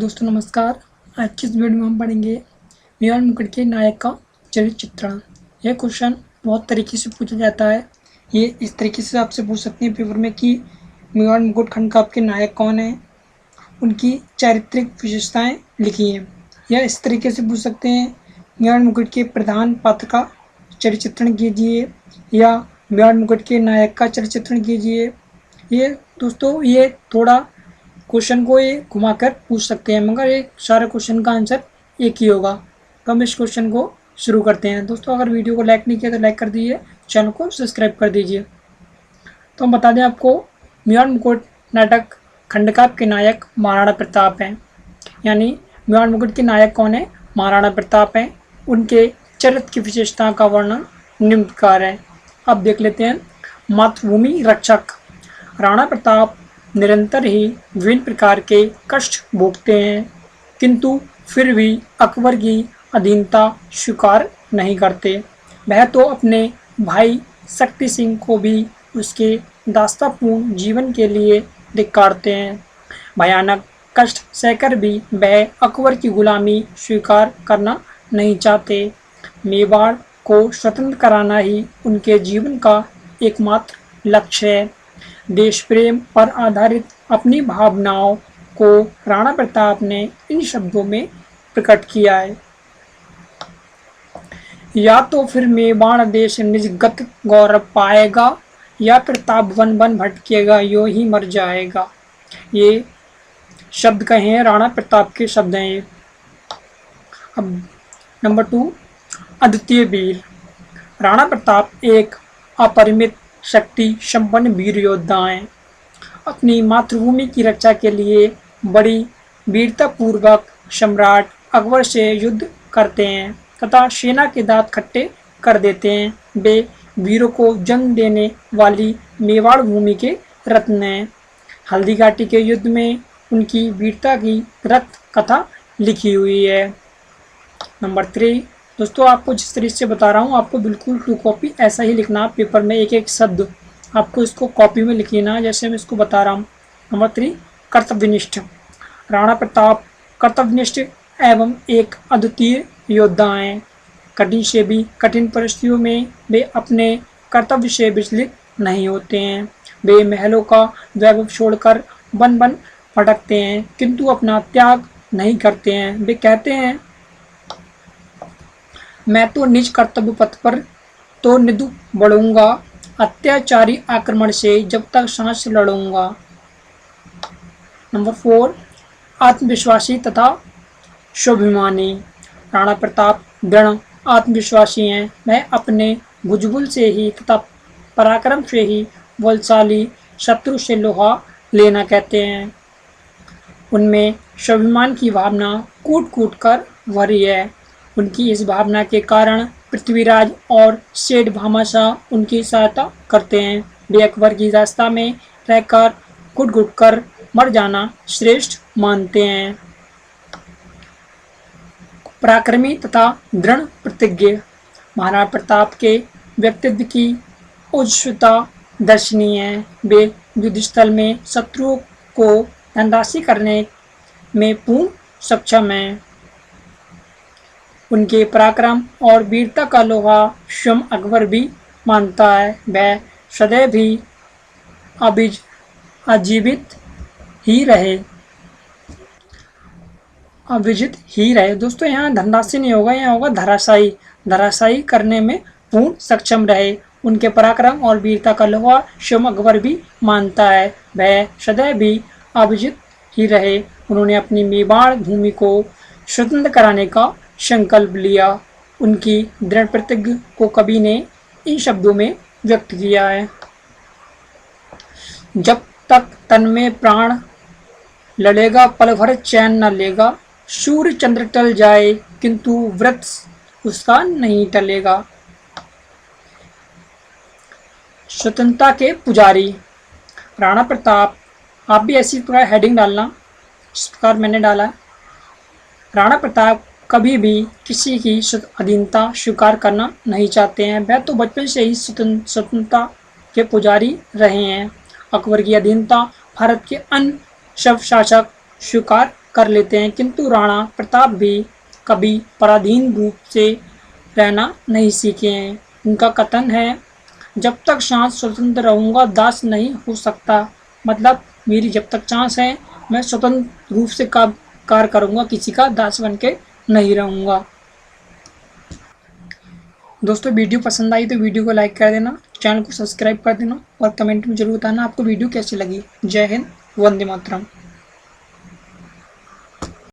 दोस्तों नमस्कार। आज की इस वीडियो में हम पढ़ेंगे मेवाड़ मुकुट के नायक का चरित्र चित्रण। यह क्वेश्चन बहुत तरीके से पूछा जाता है। ये इस तरीके से आपसे पूछ सकते हैं पेपर में कि मेवाड़ मुकुट खंड का आपके नायक कौन है, उनकी चारित्रिक विशेषताएं लिखी हैं। या इस तरीके से पूछ सकते हैं मेवाड़ मुकुट के प्रधान पात्र का चरित्र चित्रण कीजिए या मेवाड़ मुकुट के नायक का चरित्र चित्रण कीजिए। ये थोड़ा क्वेश्चन को ये घुमाकर पूछ सकते हैं, मगर ये सारे क्वेश्चन का आंसर एक ही होगा। तो हम इस क्वेश्चन को शुरू करते हैं। दोस्तों अगर वीडियो को लाइक नहीं किया तो लाइक कर दीजिए, चैनल को सब्सक्राइब कर दीजिए। तो हम बता दें आपको, मेवाड़ मुकुट नाटक खंड का के नायक महाराणा प्रताप हैं। यानी मेवाड़ मुकुट के नायक कौन है? महाराणा प्रताप हैं। उनके चरित्र की विशेषता का वर्णन निम्न प्रकार है। अब देख लेते हैं। मातृभूमि रक्षक। राणा प्रताप निरंतर ही विभिन्न प्रकार के कष्ट भोगते हैं, किंतु फिर भी अकबर की अधीनता स्वीकार नहीं करते। वह तो अपने भाई शक्ति सिंह को भी उसके दासतापूर्ण जीवन के लिए धिक्कारते हैं। भयानक कष्ट सहकर भी वह अकबर की गुलामी स्वीकार करना नहीं चाहते। मेवाड़ को स्वतंत्र कराना ही उनके जीवन का एकमात्र लक्ष्य है। देश प्रेम पर आधारित अपनी भावनाओं को राणा प्रताप ने इन शब्दों में प्रकट किया है। या तो फिर मेवाड़ देश निजगत गौरव पाएगा या प्रताप वन वन भटकेगा, यो ही मर जाएगा। ये शब्द कहे हैं, राणा प्रताप के शब्द हैं ये। अब नंबर 2, अद्वितीय वीर। राणा प्रताप एक अपरिमित शक्ति संपन्न वीर योद्धा हैं। अपनी मातृभूमि की रक्षा के लिए बड़ी वीरतापूर्वक सम्राट अकबर से युद्ध करते हैं तथा सेना के दांत खट्टे कर देते हैं। वे वीरों को जन्म देने वाली मेवाड़ भूमि के रत्न हैं। हल्दी घाटी के युद्ध में उनकी वीरता की रक्त कथा लिखी हुई है। नंबर 3, दोस्तों आपको जिस तरीके से बता रहा हूँ, आपको बिल्कुल टू कॉपी ऐसा ही लिखना। पेपर में एक एक शब्द आपको इसको कॉपी में लिख लेना, जैसे मैं इसको बता रहा हूँ। नंबर 3, कर्तव्यनिष्ठ। राणा प्रताप कर्तव्यनिष्ठ एवं एक अद्वितीय योद्धा हैं। कठिन से भी कठिन परिस्थितियों में वे अपने कर्तव्य से विचलित नहीं होते हैं। वे महलों का वैभव छोड़कर वन वन भटकते हैं, किंतु अपना त्याग नहीं करते हैं। वे कहते हैं, मैं तो निज कर्तव्य पथ पर तो निधु बढ़ूंगा, अत्याचारी आक्रमण से जब तक सांस लड़ूंगा। नंबर 4, आत्मविश्वासी तथा स्वाभिमानी। राणा प्रताप दृढ़ आत्मविश्वासी हैं। वह अपने भुजबल से ही तथा पराक्रम से ही बलशाली शत्रु से लोहा लेना कहते हैं। उनमें स्वाभिमान की भावना कूट कूट कर भरी है। उनकी इस भावना के कारण पृथ्वीराज और सेठ भामाशाह उनकी सहायता करते हैं। वे अकबर की रास्ता में रहकर घुट घुट कर मर जाना श्रेष्ठ मानते हैं। पराक्रमी तथा दृढ़ प्रतिज्ञ। महाराणा प्रताप के व्यक्तित्व की ओजस्विता दर्शनीय है। वे युद्धस्थल में शत्रुओं को धनराशि करने में पूर्ण सक्षम हैं। उनके पराक्रम और वीरता का लोहा स्वयं अकबर भी मानता है। वह सदैव ही अजीवित ही रहे। दोस्तों यहाँ धनराशि नहीं होगा, यहाँ होगा धराशायी करने में पूर्ण सक्षम रहे। उनके पराक्रम और वीरता का लोहा स्वयं अकबर भी मानता है। वह सदैव भी अविजित ही रहे। उन्होंने अपनी मेवाड़ भूमि को स्वतंत्र कराने का संकल्प लिया। उनकी दृढ़ प्रतिज्ञा को कवि ने इन शब्दों में व्यक्त किया है। जब तक तन में प्राण लड़ेगा, पल भर चैन न लेगा। सूर्य चंद्र टल जाए, किंतु व्रत उसका नहीं टलेगा। स्वतंत्रता के पुजारी। राणा प्रताप, आप भी ऐसी पूरा हेडिंग डालना इस प्रकार मैंने डाला है। राणा प्रताप कभी भी किसी की अधीनता स्वीकार करना नहीं चाहते हैं। वह तो बचपन से ही स्वतंत्रता के पुजारी रहे हैं। अकबर की अधीनता भारत के अन्य सब शासक स्वीकार कर लेते हैं, किंतु राणा प्रताप भी कभी पराधीन रूप से रहना नहीं सीखे हैं। उनका कथन है, जब तक सांस स्वतंत्र रहूँगा दास नहीं हो सकता। मतलब मेरी जब तक सांस है मैं स्वतंत्र रूप से कार्य करूँगा, किसी का दास बन के नहीं रहूँगा। दोस्तों वीडियो पसंद आई तो वीडियो को लाइक कर देना, चैनल को सब्सक्राइब कर देना और कमेंट में जरूर बताना आपको वीडियो कैसी लगी। जय हिंद, वंदे मातरम।